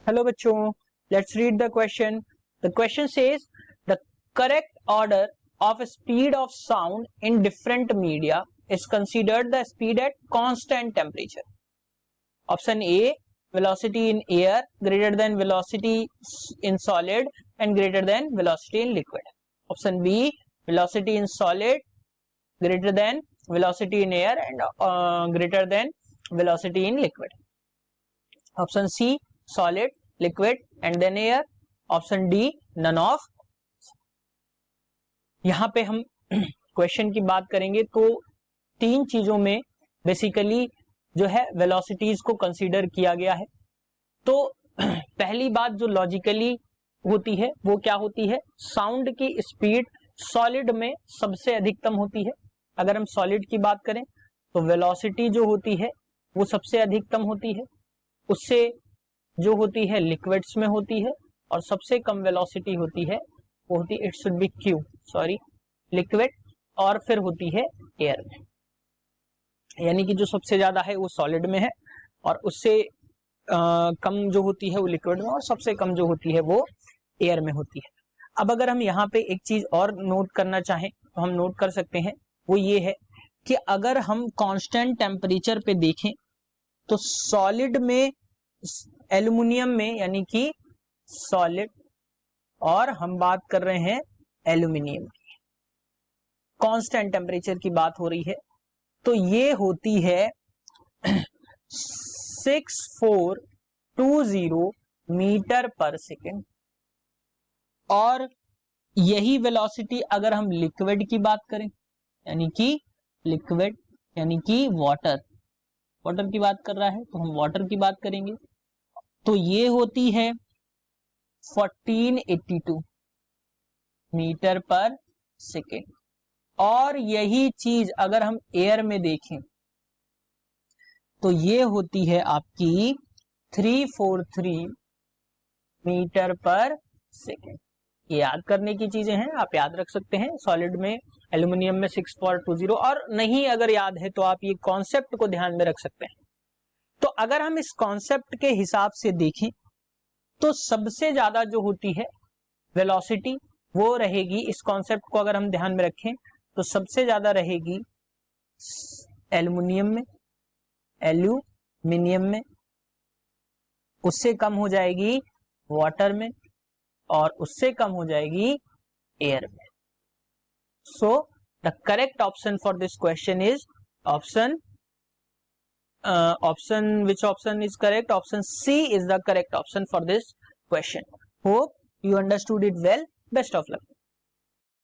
Hello bachcho, let's read the question. The question says the correct order of speed of sound in different media is considered the speed at constant temperature. Option A, velocity in air greater than velocity in solid and greater than velocity in liquid. Option B, velocity in solid greater than velocity in air and greater than velocity in liquid. Option C, solid, liquid and then air. Option D none of. यहां पे हम question की बात करेंगे तो तीन चीजों में बेसिकली जो है वेलोसिटीज को कंसीडर किया गया है. तो पहली बात जो लॉजिकली होती है वो क्या होती है, साउंड की स्पीड सॉलिड में सबसे अधिकतम होती है. अगर हम सॉलिड की बात करें तो वेलोसिटी जो होती है वो सबसे अधिकतम होती है. उससे जो होती है लिक्विड्स में होती है और सबसे कम वेलोसिटी होती है वो होती है, it should be Q, sorry, liquid, और फिर होती है एयर में. यानी कि जो सबसे ज्यादा है वो सॉलिड में है और उससे कम जो होती है वो लिक्विड में और सबसे कम जो होती है वो एयर में होती है. अब अगर हम यहाँ पे एक चीज और नोट करना चाहें तो हम नोट कर सकते हैं, वो ये है कि अगर हम कांस्टेंट टेम्परेचर पे देखें तो सॉलिड में, एल्युमिनियम में यानी कि सॉलिड, और हम बात कर रहे हैं एल्यूमिनियम की, कांस्टेंट टेम्परेचर की बात हो रही है, तो ये होती है 6420 मीटर पर सेकेंड. और यही वेलोसिटी अगर हम लिक्विड की बात करें, यानी कि लिक्विड यानी कि वाटर की बात कर रहा है तो हम वाटर की बात करेंगे, तो ये होती है 1482 मीटर पर सेकेंड. और यही चीज अगर हम एयर में देखें तो ये होती है आपकी 343 मीटर पर सेकेंड. ये याद करने की चीजें हैं, आप याद रख सकते हैं. सॉलिड में, एल्यूमिनियम में 6420, और नहीं अगर याद है तो आप ये कॉन्सेप्ट को ध्यान में रख सकते हैं. तो अगर हम इस कॉन्सेप्ट के हिसाब से देखें तो सबसे ज्यादा जो होती है वेलोसिटी वो रहेगी, इस कॉन्सेप्ट को अगर हम ध्यान में रखें तो सबसे ज्यादा रहेगी एल्यूमिनियम में, उससे कम हो जाएगी वाटर में और उससे कम हो जाएगी एयर में. So the correct option for this question is option which option is correct? Option C is the correct option for this question. Hope you understood it well. Best of luck.